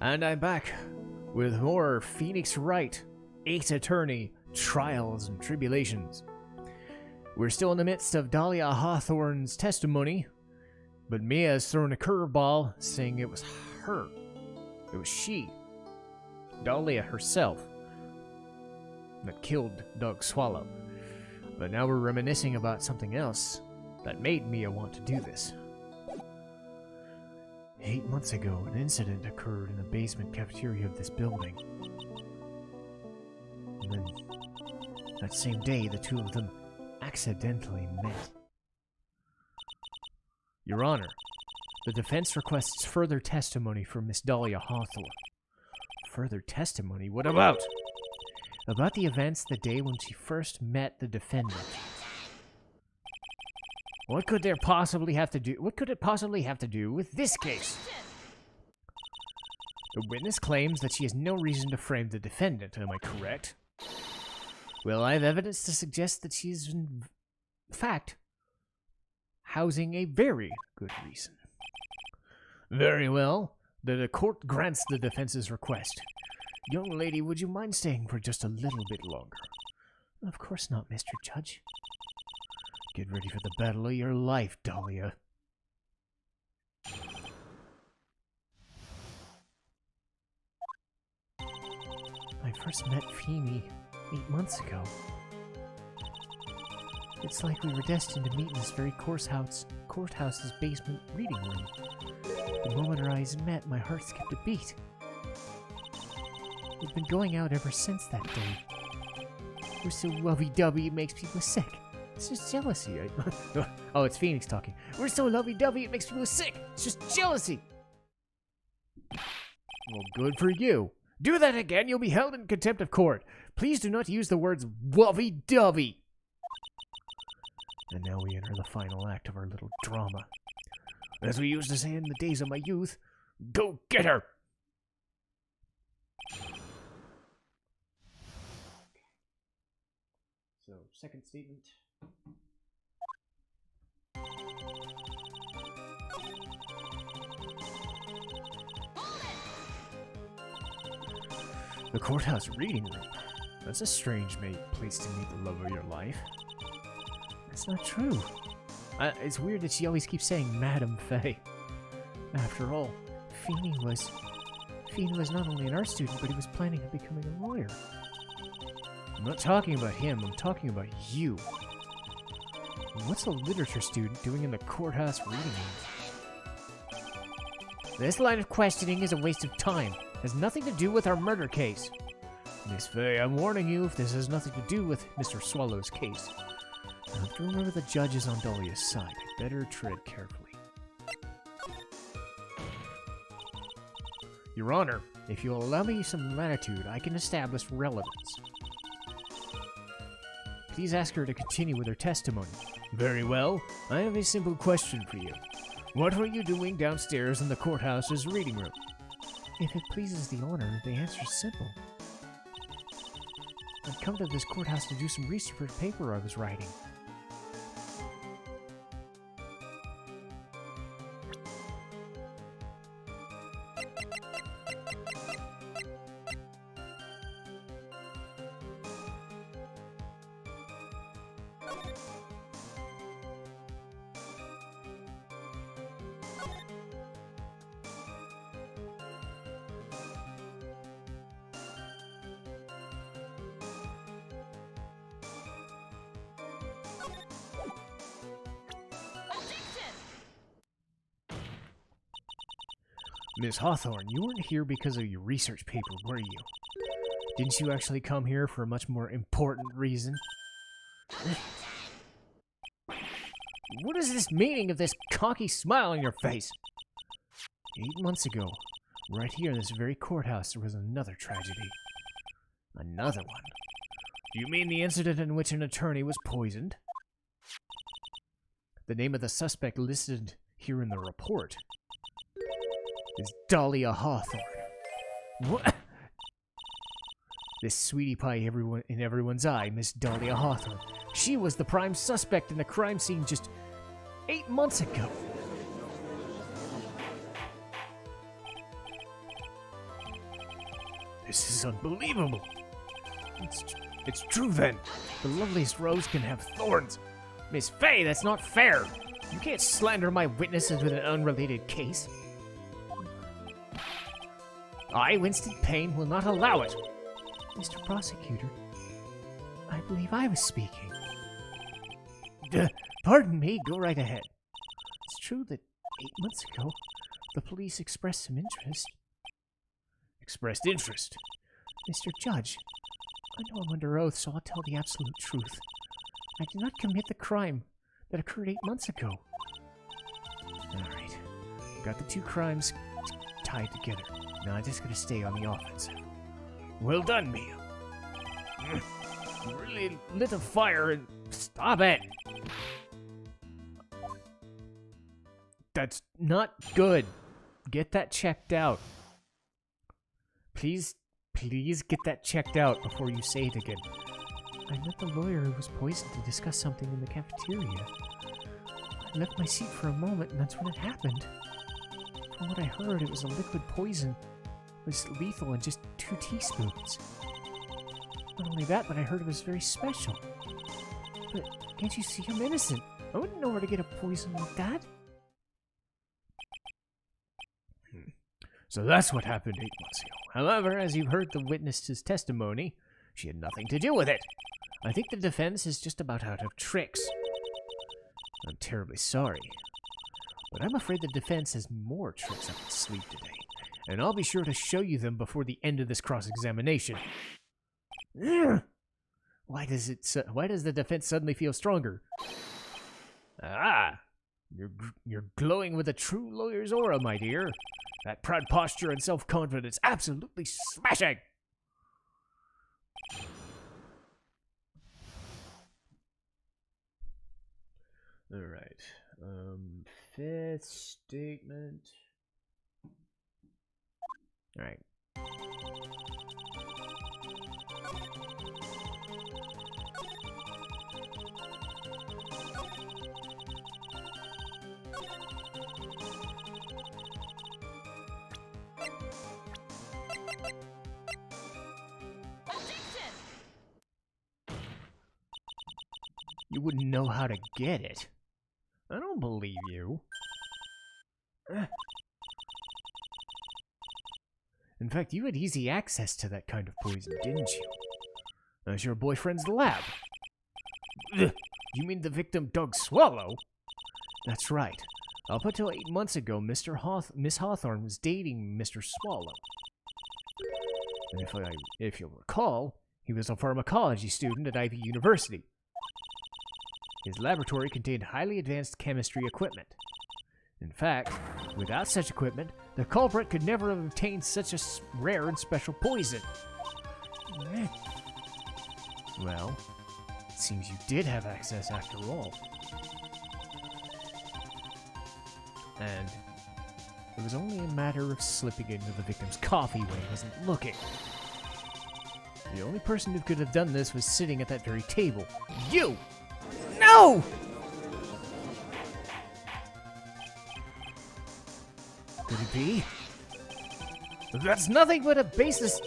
And I'm back with more Phoenix Wright, Ace Attorney, Trials and Tribulations. We're still in the midst of Dahlia Hawthorne's testimony, but Mia has thrown a curveball, saying it was her. It was she, Dahlia herself, that killed Doug Swallow. But now we're reminiscing about something else that made Mia want to do this. 8 months ago, an incident occurred in the basement cafeteria of this building. And then, that same day, the two of them accidentally met. Your Honor, the defense requests further testimony from Miss Dahlia Hawthorne. Further testimony? What about? About the events the day when she first met the defendant. What could it possibly have to do with this case? The witness claims that she has no reason to frame the defendant, am I correct? Well, I have evidence to suggest that she is, in fact, housing a very good reason. Very well. The court grants the defense's request. Young lady, would you mind staying for just a little bit longer? Of course not, Mr. Judge. Get ready for the battle of your life, Dahlia. I first met Feeny 8 months ago. It's like we were destined to meet in this very courthouse's basement reading room. The moment our eyes met, my heart skipped a beat. We've been going out ever since that day. We're so lovey-dovey it makes people sick. It's just jealousy. Oh, it's Phoenix talking. We're so lovey-dovey it makes people sick. It's just jealousy. Well, good for you. Do that again, you'll be held in contempt of court. Please do not use the words lovey-dovey. And now we enter the final act of our little drama. As we used to say in the days of my youth, go get her! So, second statement. The courthouse reading room. That's a strange place to meet the love of your life. That's not true. It's weird that she always keeps saying Madam Faye. After all, Feeny was not only an art student, but he was planning on becoming a lawyer. I'm not talking about him, I'm talking about you. What's a literature student doing in the courthouse reading room? This line of questioning is a waste of time. It has nothing to do with our murder case. Miss Faye, I'm warning you, if this has nothing to do with Mr. Swallow's case. I have to remember the judge is on Dahlia's side. I better tread carefully. Your Honor, if you'll allow me some latitude, I can establish relevance. Please ask her to continue with her testimony. Very well. I have a simple question for you. What were you doing downstairs in the courthouse's reading room? If it pleases the Honor, the answer is simple. I'd come to this courthouse to do some research for a paper I was writing. Miss Hawthorne, you weren't here because of your research paper, were you? Didn't you actually come here for a much more important reason? What is this meaning of this cocky smile on your face? 8 months ago, right here in this very courthouse, there was another tragedy. Another one? Do you mean the incident in which an attorney was poisoned? The name of the suspect listed here in the report is Dahlia Hawthorne. What? This sweetie pie in everyone's eye, Miss Dahlia Hawthorne. She was the prime suspect in the crime scene just 8 months ago. This is unbelievable. It's true then. The loveliest rose can have thorns. Miss Fay, that's not fair. You can't slander my witnesses with an unrelated case. I, Winston Payne, will not allow it. Mr. Prosecutor, I believe I was speaking. Pardon me, go right ahead. It's true that 8 months ago, the police expressed some interest. Expressed interest? Mr. Judge, I know I'm under oath, so I'll tell the absolute truth. I did not commit the crime that occurred 8 months ago. Alright. Got the two crimes tied together. Now I just gotta stay on the offensive. Well done, Mia. You really lit a fire and... Stop it! That's not good. Get that checked out. Please get that checked out before you say it again. I met the lawyer who was poisoned to discuss something in the cafeteria. I left my seat for a moment, and that's when it happened. From what I heard, it was a liquid poison. It was lethal in just 2 teaspoons. Not only that, but I heard it was very special. But can't you see I'm innocent? I wouldn't know where to get a poison like that. So that's what happened 8 months ago. However, as you've heard the witness's testimony, she had nothing to do with it. I think the defense is just about out of tricks. I'm terribly sorry. But I'm afraid the defense has more tricks up its sleeve today. And I'll be sure to show you them before the end of this cross-examination. Why does the defense suddenly feel stronger? Ah! You're glowing with a true lawyer's aura, my dear. That proud posture and self-confidence absolutely smashing! Alright. Fifth statement. Alright. You wouldn't know how to get it. I don't believe you. In fact, you had easy access to that kind of poison, didn't you? As your boyfriend's lab. You mean the victim Doug Swallow? That's right. Up until 8 months ago, Miss Hawthorne was dating Mr. Swallow. And if you'll recall, he was a pharmacology student at Ivy University. His laboratory contained highly advanced chemistry equipment. In fact, without such equipment, the culprit could never have obtained such a rare and special poison. Well, it seems you did have access after all. And it was only a matter of slipping into the victim's coffee when he wasn't looking. The only person who could have done this was sitting at that very table. You! No! Could it be? That's nothing but a baseless...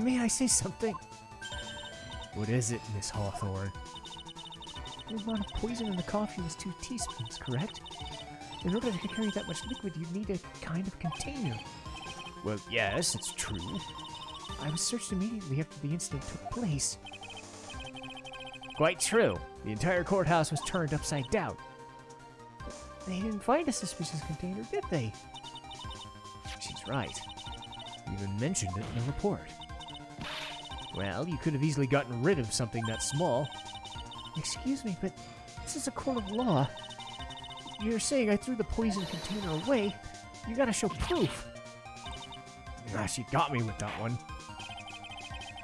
May I say something? What is it, Miss Hawthorne? The amount of poison in the coffee was 2 teaspoons, correct? In order to carry that much liquid, you'd need a kind of container. Well, yes, it's true. I was searched immediately after the incident took place. Quite true. The entire courthouse was turned upside down. They didn't find a suspicious container, did they? She's right. You even mentioned it in the report. Well, you could have easily gotten rid of something that small. Excuse me, but this is a court of law. You're saying I threw the poison container away? You gotta show proof. Ah, she got me with that one.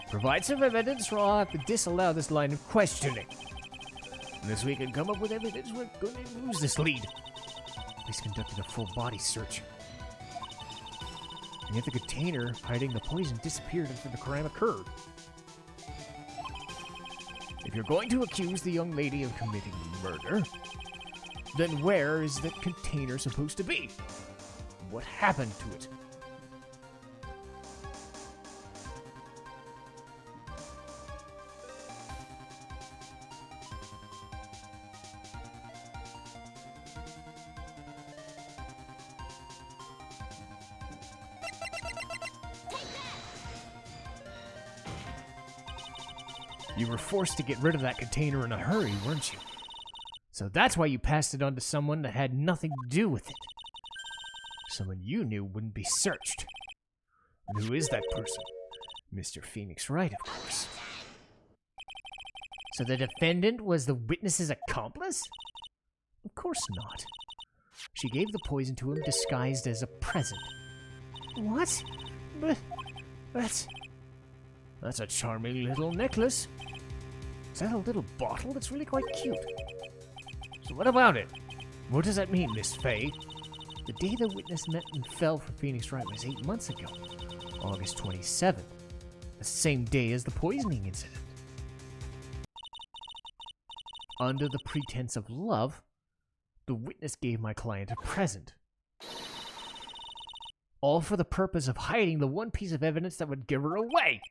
Provide some evidence or I'll have to disallow this line of questioning. Unless we can come up with evidence, we're going to lose this lead. Police conducted a full body search. And yet the container hiding the poison disappeared after the crime occurred. If you're going to accuse the young lady of committing murder, then where is that container supposed to be? What happened to it? You were forced to get rid of that container in a hurry, weren't you? So that's why you passed it on to someone that had nothing to do with it. Someone you knew wouldn't be searched. And who is that person? Mr. Phoenix Wright, of course. So the defendant was the witness's accomplice? Of course not. She gave the poison to him disguised as a present. What? But that's a charming little necklace. Is that a little bottle? That's really quite cute. So what about it? What does that mean, Miss Faye? The day the witness met and fell for Phoenix Wright was 8 months ago, August 27th, the same day as the poisoning incident. Under the pretense of love, the witness gave my client a present. All for the purpose of hiding the one piece of evidence that would give her away.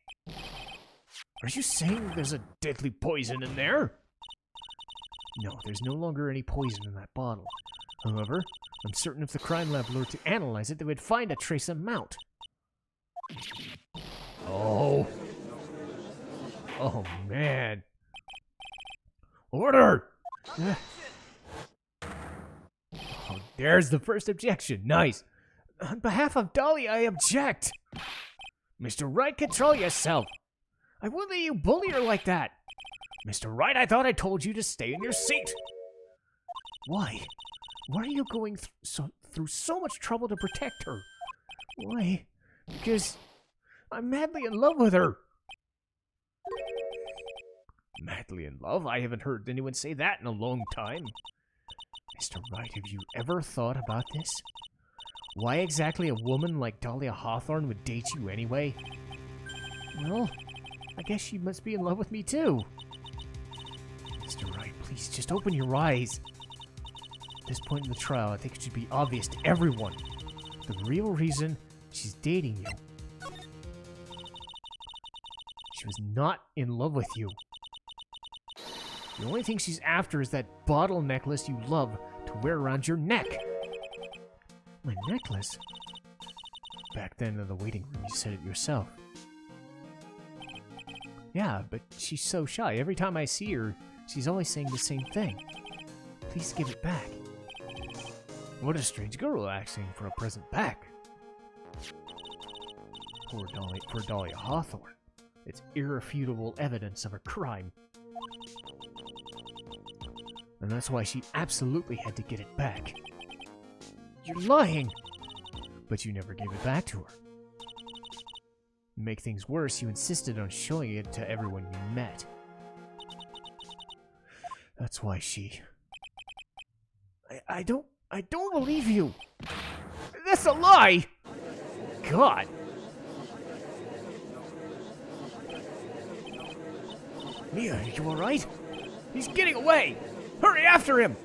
Are you saying there's a deadly poison in there? No, there's no longer any poison in that bottle. However, I'm certain if the crime lab were to analyze it, they would find a trace amount. Oh. Oh, man. Order! Oh, there's the first objection. Nice. On behalf of Dahlia, I object. Mr. Wright, control yourself. I won't let you bully her like that. Mr. Wright, I thought I told you to stay in your seat. Why? Why are you going through so much trouble to protect her? Why? Because I'm madly in love with her. Madly in love? I haven't heard anyone say that in a long time. Mr. Wright, have you ever thought about this? Why exactly a woman like Dahlia Hawthorne would date you anyway? Well, I guess she must be in love with me too. Mr. Wright, please just open your eyes. At this point in the trial, I think it should be obvious to everyone the real reason she's dating you. She was not in love with you. The only thing she's after is that bottle necklace you love to wear around your neck. My necklace? Back then in the waiting room, you said it yourself. Yeah, but she's so shy. Every time I see her, she's always saying the same thing. Please give it back. What a strange girl asking for a present back. Poor Dahlia Hawthorne. It's irrefutable evidence of her crime. And that's why she absolutely had to get it back. You're lying! But you never gave it back to her. To make things worse, you insisted on showing it to everyone you met. That's why she... I don't believe you! That's a lie! God! Mia, are you alright? He's getting away! Hurry after him!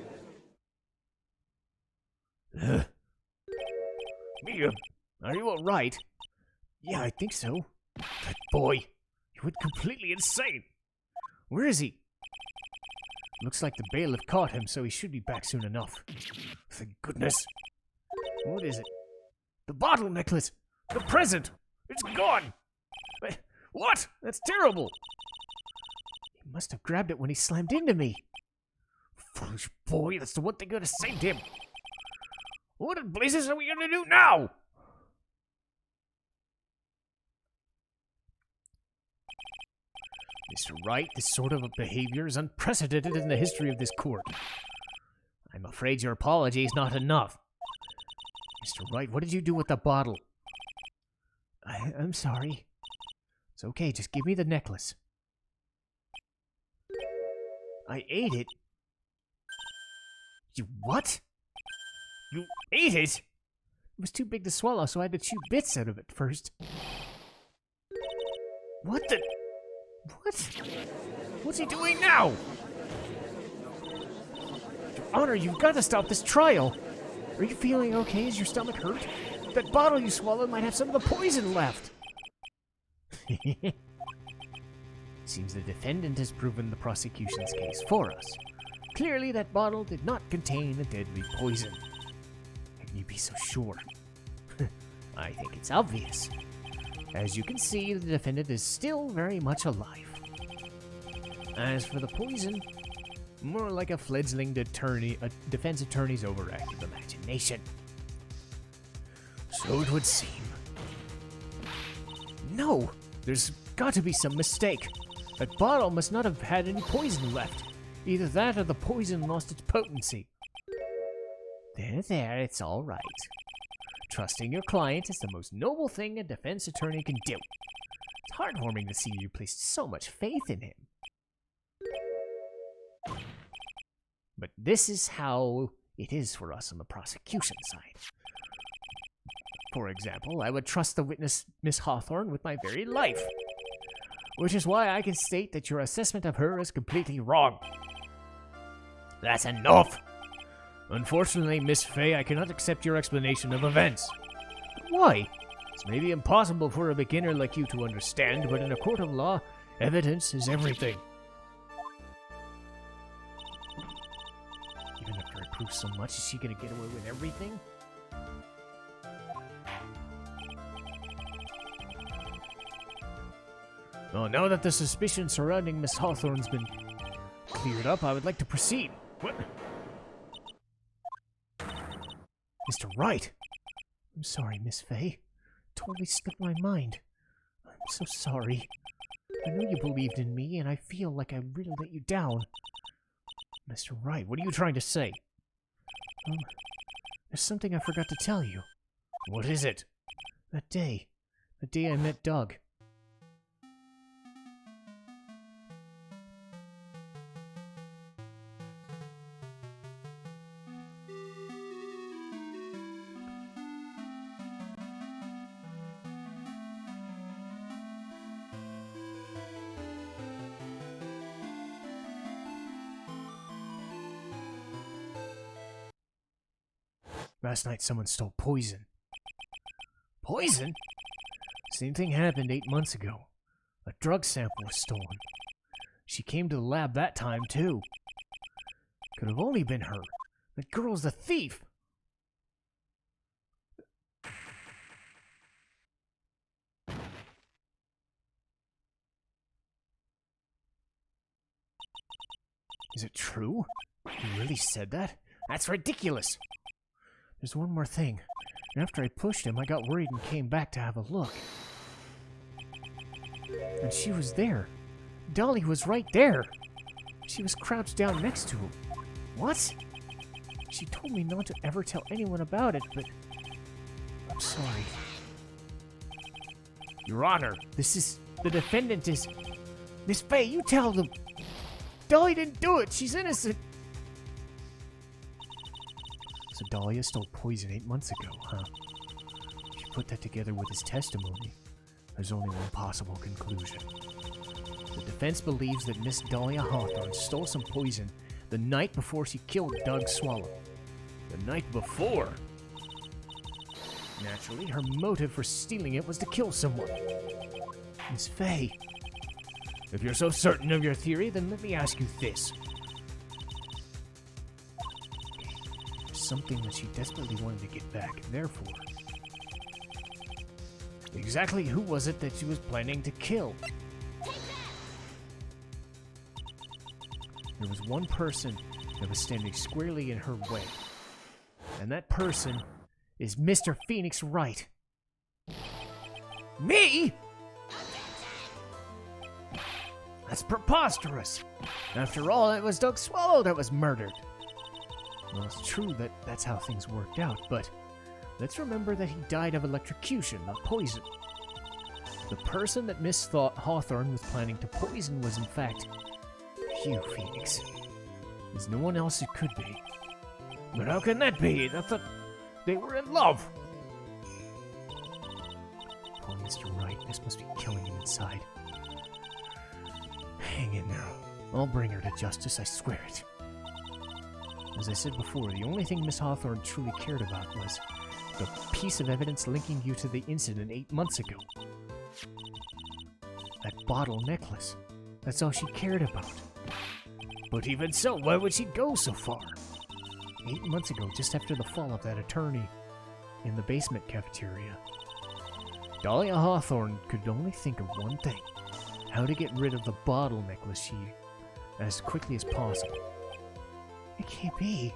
Mia, are you alright? Yeah, I think so. That boy, he went completely insane. Where is he? Looks like the bailiff caught him, so he should be back soon enough. Thank goodness. What is it? The bottle necklace! The present! It's gone! What? That's terrible! He must have grabbed it when he slammed into me. Foolish boy, that's the one thing that saved him. What in blazes are we gonna do now? Mr. Wright, this sort of behavior is unprecedented in the history of this court. I'm afraid your apology is not enough. Mr. Wright, what did you do with the bottle? I'm sorry. It's okay, just give me the necklace. I ate it. You what? You ate it? It was too big to swallow, so I had to chew bits out of it first. What the... What? What's he doing now? Your Honor, you've got to stop this trial. Are you feeling okay? Is your stomach hurt? That bottle you swallowed might have some of the poison left. Seems the defendant has proven the prosecution's case for us. Clearly, that bottle did not contain a deadly poison. How can you be so sure? I think it's obvious. As you can see, the defendant is still very much alive. As for the poison, more like a fledgling defense attorney's overactive imagination. So it would seem. No! There's got to be some mistake. That bottle must not have had any poison left. Either that or the poison lost its potency. There, it's all right. Trusting your client is the most noble thing a defense attorney can do. It's heartwarming to see you placed so much faith in him. But this is how it is for us on the prosecution side. For example, I would trust the witness, Miss Hawthorne, with my very life. Which is why I can state that your assessment of her is completely wrong. That's enough! Unfortunately, Miss Fay, I cannot accept your explanation of events. Why? It's maybe impossible for a beginner like you to understand, but in a court of law, evidence is everything. Even after I prove so much, is she gonna get away with everything? Well, now that the suspicion surrounding Miss Hawthorne's been cleared up, I would like to proceed. What? Mr. Wright! I'm sorry, Miss Fay. Totally slipped my mind. I'm so sorry. I know you believed in me, and I feel like I really let you down. Mr. Wright, what are you trying to say? There's something I forgot to tell you. What is it? That day. The day I met Doug. Last night someone stole poison. Poison? Same thing happened 8 months ago. A drug sample was stolen. She came to the lab that time, too. Could have only been her. That girl's a thief! Is it true? He really said that? That's ridiculous! There's one more thing. After I pushed him, I got worried and came back to have a look. And she was there. Dahlia was right there. She was crouched down next to him. What? She told me not to ever tell anyone about it, but... I'm sorry. Your Honor, the defendant is... Miss Fay, you tell them! Dahlia didn't do it! She's innocent! So Dahlia stole poison 8 months ago, huh? If you put that together with his testimony, there's only one possible conclusion. The defense believes that Miss Dahlia Hawthorne stole some poison the night before she killed Doug Swallow. The night before? Naturally, her motive for stealing it was to kill someone. Miss Fay, if you're so certain of your theory, then let me ask you this. Something that she desperately wanted to get back, and therefore... Exactly who was it that she was planning to kill? There was one person that was standing squarely in her way. And that person is Mr. Phoenix Wright. Me?! That's preposterous! After all, it was Doug Swallow that was murdered. Well, it's true that that's how things worked out, but let's remember that he died of electrocution, not poison. The person that Miss Hawthorne was planning to poison was, in fact, you, Phoenix. There's no one else it could be. But how can that be? I thought they were in love. Poor Mr. Wright, this must be killing him inside. Hang in there. I'll bring her to justice, I swear it. As I said before, the only thing Miss Hawthorne truly cared about was the piece of evidence linking you to the incident 8 months ago. That bottle necklace. That's all she cared about. But even so, why would she go so far? 8 months ago, just after the fall of that attorney in the basement cafeteria, Dahlia Hawthorne could only think of one thing. How to get rid of the bottle necklace she as quickly as possible. It can't be.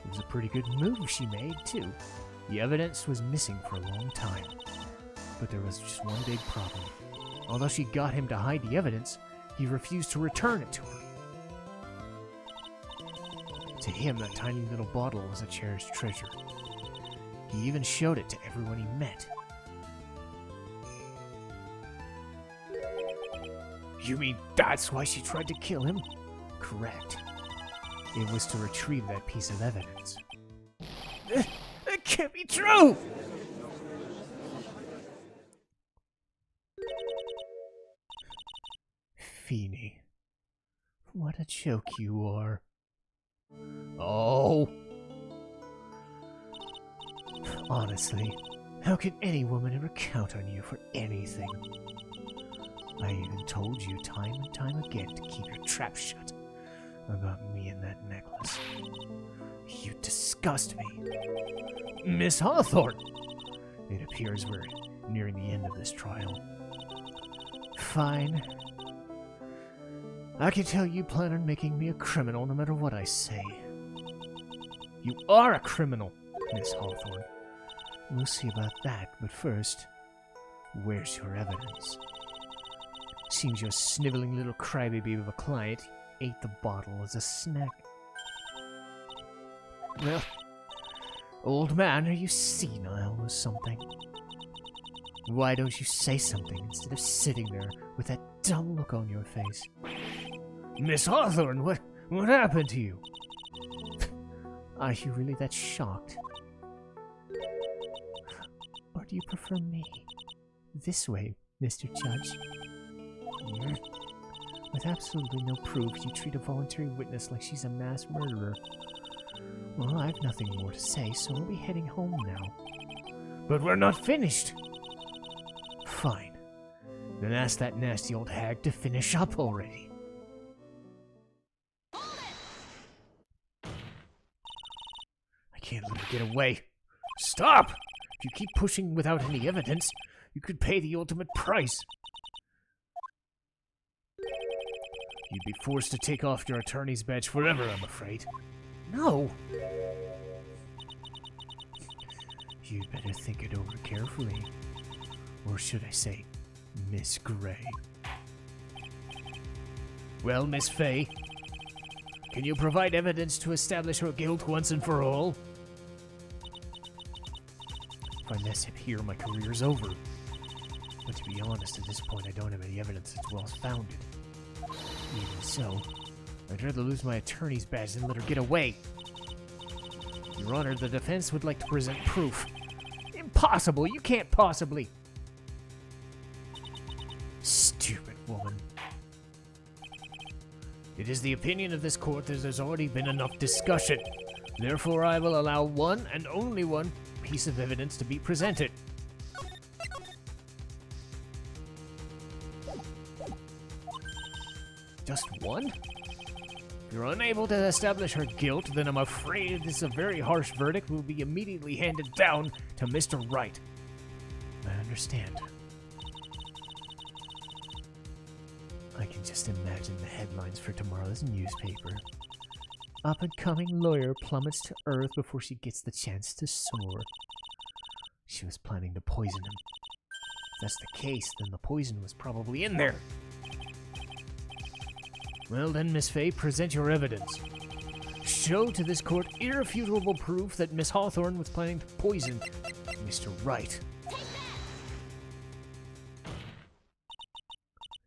It was a pretty good move she made, too. The evidence was missing for a long time. But there was just one big problem. Although she got him to hide the evidence, he refused to return it to her. To him, that tiny little bottle was a cherished treasure. He even showed it to everyone he met. You mean that's why she tried to kill him? Correct. It was to retrieve that piece of evidence. That can't be true! Feeny, what a joke you are. Oh! Honestly, how can any woman ever count on you for anything? I even told you time and time again to keep your trap shut about me and that necklace. You disgust me. Miss Hawthorne! It appears we're nearing the end of this trial. Fine. I can tell you plan on making me a criminal no matter what I say. You are a criminal, Miss Hawthorne. We'll see about that, but first, where's your evidence? Seems your sniveling little crybaby of a client ate the bottle as a snack. Well, old man, are you senile or something? Why don't you say something instead of sitting there with that dumb look on your face? Miss Hawthorne, what happened to you? Are you really that shocked? Or do you prefer me? This way, Mr. Judge. With absolutely no proof, you treat a voluntary witness like she's a mass murderer. Well, I have nothing more to say, so we'll be heading home now. But we're not finished! Fine. Then ask that nasty old hag to finish up already. I can't let her get away. Stop! If you keep pushing without any evidence, you could pay the ultimate price. You'd be forced to take off your attorney's badge forever, I'm afraid. No! You'd better think it over carefully. Or should I say, Miss Gray. Well, Miss Faye, can you provide evidence to establish her guilt once and for all? If I mess up here, my career's over. But to be honest, at this point I don't have any evidence that's well-founded. Even so, I'd rather lose my attorney's badge than let her get away. Your Honor, the defense would like to present proof. Impossible! You can't possibly! Stupid woman. It is the opinion of this court that there's already been enough discussion. Therefore, I will allow one and only one piece of evidence to be presented. Just one? If you're unable to establish her guilt, then I'm afraid this is a very harsh verdict will be immediately handed down to Mr. Wright. I understand. I can just imagine the headlines for tomorrow's newspaper. Up-and-coming lawyer plummets to earth before she gets the chance to soar. She was planning to poison him. If that's the case, then the poison was probably in there. Well then, Miss Faye, present your evidence. Show to this court irrefutable proof that Miss Hawthorne was planning to poison Mr. Wright.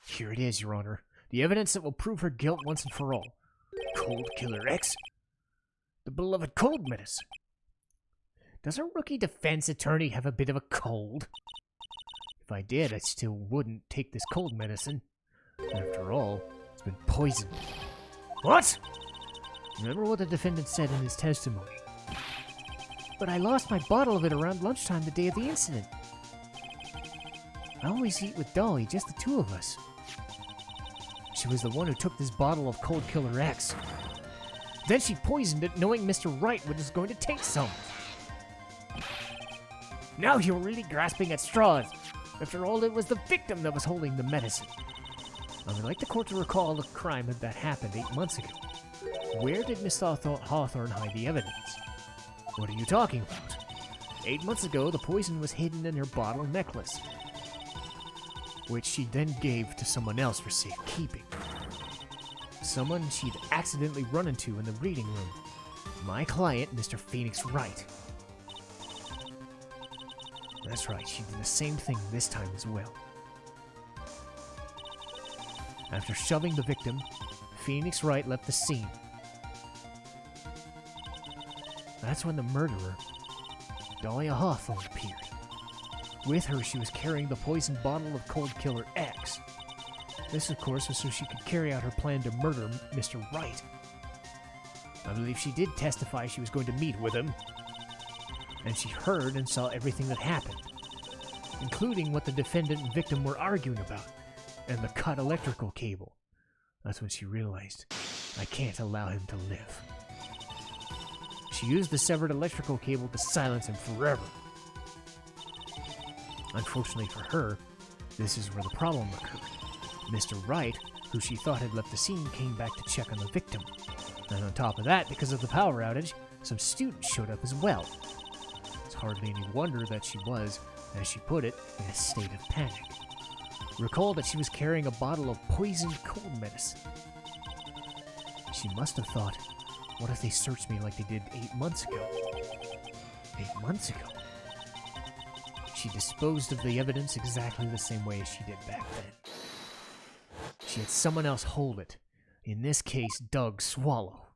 Here it is, Your Honor. The evidence that will prove her guilt once and for all. Cold Killer X. The beloved cold medicine. Does a rookie defense attorney have a bit of a cold? If I did, I still wouldn't take this cold medicine. After all, it's been poisoned. What? Remember what the defendant said in his testimony. But I lost my bottle of it around lunchtime the day of the incident. I always eat with Dahlia, just the two of us. She was the one who took this bottle of Cold Killer X. Then she poisoned it, knowing Mr. Wright was going to take some. Now you're really grasping at straws. After all, it was the victim that was holding the medicine. I would like the court to recall the crime that happened 8 months ago. Where did Miss Hawthorne hide the evidence? What are you talking about? 8 months ago, the poison was hidden in her bottle necklace, which she then gave to someone else for safekeeping. Someone she'd accidentally run into in the reading room. My client, Mr. Phoenix Wright. That's right, she did the same thing this time as well. After shoving the victim, Phoenix Wright left the scene. That's when the murderer, Dahlia Hawthorne, appeared. With her, she was carrying the poisoned bottle of Cold Killer X. This, of course, was so she could carry out her plan to murder Mr. Wright. I believe she did testify she was going to meet with him, and she heard and saw everything that happened, including what the defendant and victim were arguing about, and the cut electrical cable. That's when she realized, I can't allow him to live. She used the severed electrical cable to silence him forever. Unfortunately for her, this is where the problem occurred. Mr. Wright, who she thought had left the scene, came back to check on the victim. And on top of that, because of the power outage, some students showed up as well. It's hardly any wonder that she was, as she put it, in a state of panic. Recall that she was carrying a bottle of poisoned cold medicine. She must have thought, what if they searched me like they did 8 months ago? 8 months ago? She disposed of the evidence exactly the same way as she did back then. She had someone else hold it. In this case, Doug Swallow.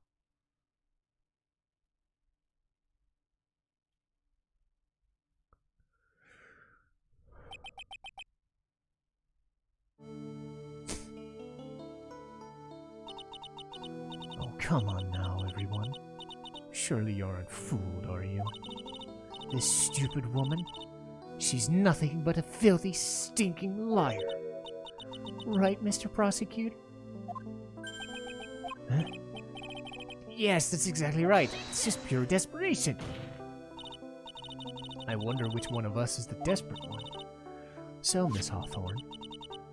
Oh, come on now, everyone. Surely you aren't fooled, are you? This stupid woman? She's nothing but a filthy, stinking liar. Right, Mr. Prosecutor? Huh? Yes, that's exactly right. It's just pure desperation. I wonder which one of us is the desperate one. So, Miss Hawthorne,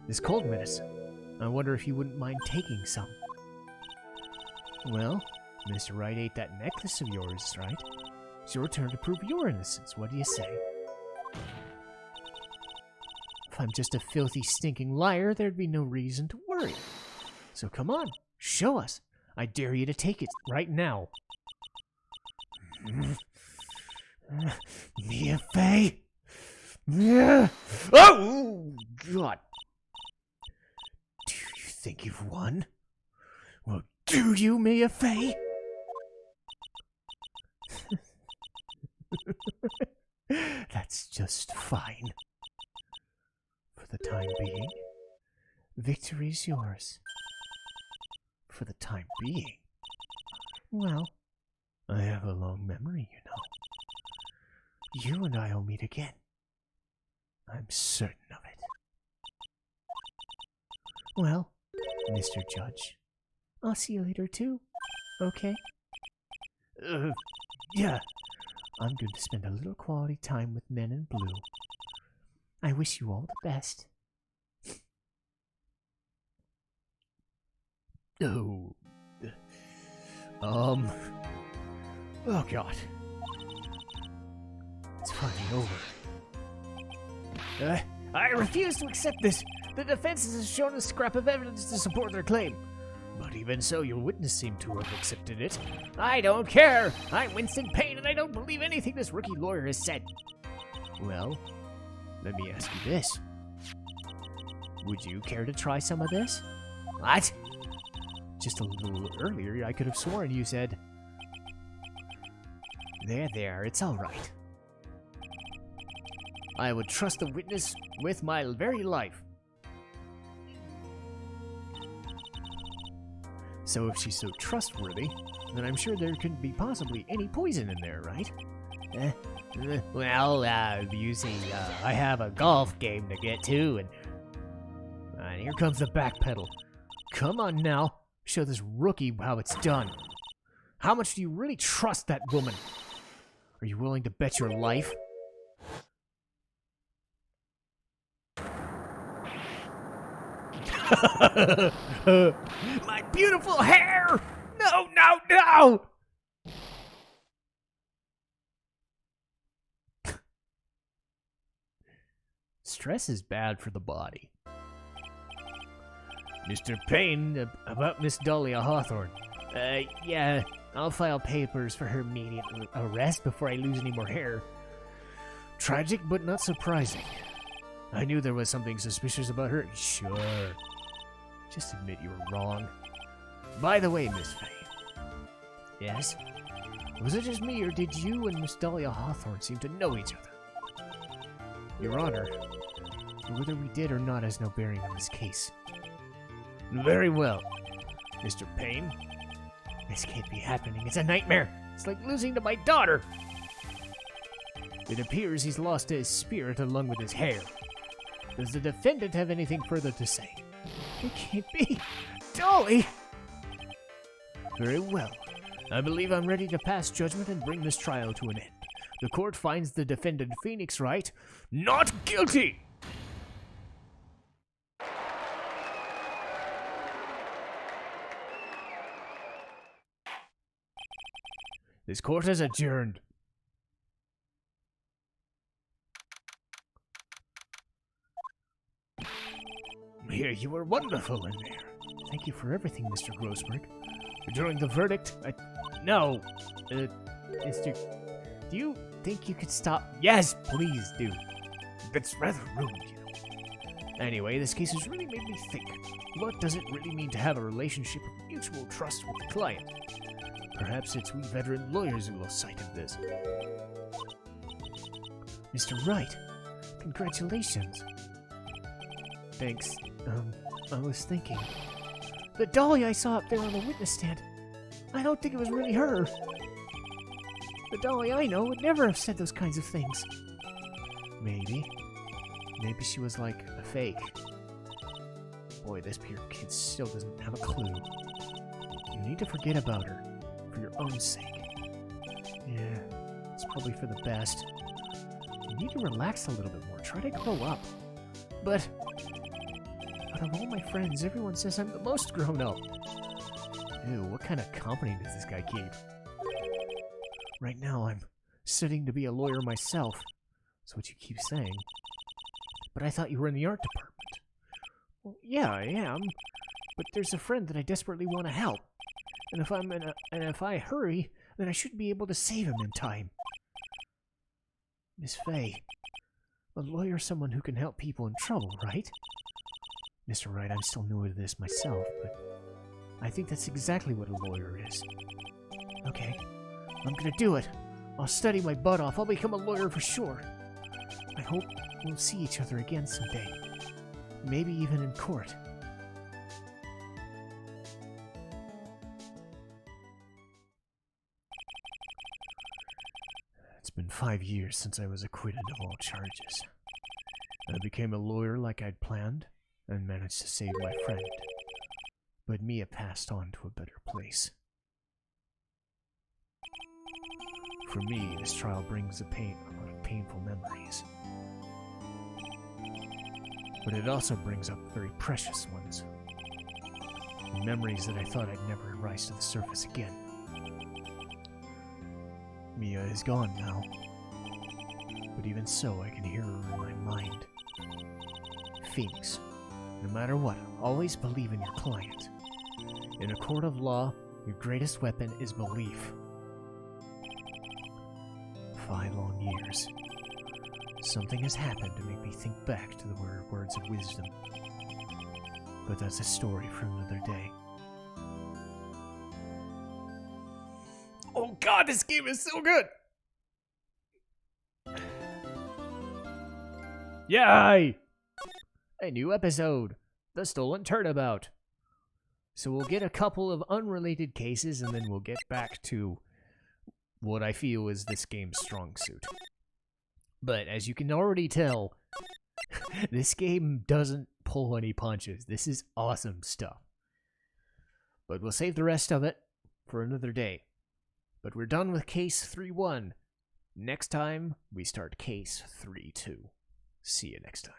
this cold medicine, I wonder if you wouldn't mind taking some. Well, Mr. Wright ate that necklace of yours, right? It's your turn to prove your innocence. What do you say? If I'm just a filthy, stinking liar, there'd be no reason to worry. So come on, show us. I dare you to take it right now. Mia Fey? Yeah. Oh, God. Do you think you've won? Well, do you, Mia Fey? That's just fine. For the time being, victory's yours. For the time being? Well, I have a long memory, you know. You and I'll meet again. I'm certain of it. Well, Mr. Judge, I'll see you later too, okay? Yeah. I'm going to spend a little quality time with men in blue. I wish you all the best. Oh. Oh, God. It's finally over. I refuse to accept this. The defense has shown a scrap of evidence to support their claim. But even so, your witness seemed to have accepted it. I don't care! I'm Winston Payne, and I don't believe anything this rookie lawyer has said. Well, let me ask you this. Would you care to try some of this? What? Just a little earlier, I could have sworn you said... There, it's all right. I would trust the witness with my very life. So if she's so trustworthy, then I'm sure there couldn't be possibly any poison in there, right? You see, I have a golf game to get to, and here comes the back pedal. Come on now, show this rookie how it's done. How much do you really trust that woman? Are you willing to bet your life? My beautiful hair! No, no, no! Stress is bad for the body. Mr. Payne, about Miss Dahlia Hawthorne. Yeah, I'll file papers for her immediate arrest before I lose any more hair. Tragic, but not surprising. I knew there was something suspicious about her. Sure. Just admit you were wrong. By the way, Miss Faye. Yes? Was it just me, or did you and Miss Dahlia Hawthorne seem to know each other? Your Honor, whether we did or not has no bearing on this case. Very well. Mr. Payne? This can't be happening. It's a nightmare. It's like losing to my daughter. It appears he's lost his spirit along with his hair. Does the defendant have anything further to say? It can't be. Dolly! Very well. I believe I'm ready to pass judgment and bring this trial to an end. The court finds the defendant Phoenix Wright not guilty! This court is adjourned. Here, you were wonderful in there. Thank you for everything, Mr. Grossberg. During the verdict, No. Mr. Do you think you could stop? Yes, please do. That's rather rude, you know. Anyway, this case has really made me think. What does it really mean to have a relationship of mutual trust with the client? Perhaps it's we veteran lawyers who lost sight of this. Mr. Wright, congratulations. Thanks. I was thinking. The Dahlia I saw up there on the witness stand, I don't think it was really her. The Dahlia I know would never have said those kinds of things. Maybe. Maybe she was like a fake. Boy, this poor kid still doesn't have a clue. You need to forget about her. For your own sake. Yeah, it's probably for the best. You need to relax a little bit more. Try to grow up. But of all my friends, everyone says I'm the most grown up. Ew, what kind of company does this guy keep? Right now, I'm studying to be a lawyer myself. That's what you keep saying. But I thought you were in the art department. Well, yeah, I am. But there's a friend that I desperately want to help. And if I hurry, then I should be able to save him in time. Miss Faye, a lawyer's someone who can help people in trouble, right? Mr. Wright, I'm still new to this myself, but I think that's exactly what a lawyer is. Okay, I'm gonna do it. I'll study my butt off. I'll become a lawyer for sure. I hope we'll see each other again someday. Maybe even in court. It's been 5 years since I was acquitted of all charges. I became a lawyer like I'd planned, and managed to save my friend. But Mia passed on to a better place. For me, this trial brings a lot of painful memories. But it also brings up very precious ones. Memories that I thought I'd never rise to the surface again. Mia is gone now. But even so, I can hear her in my mind. Phoenix, no matter what, always believe in your client. In a court of law, your greatest weapon is belief. 5 long years. Something has happened to make me think back to the words of wisdom. But that's a story for another day. Oh god, this game is so good! Yay! A new episode, The Stolen Turnabout. So we'll get a couple of unrelated cases, and then we'll get back to what I feel is this game's strong suit. But as you can already tell, this game doesn't pull any punches. This is awesome stuff. But we'll save the rest of it for another day. But we're done with case 3-1. Next time, we start case 3-2. See you next time.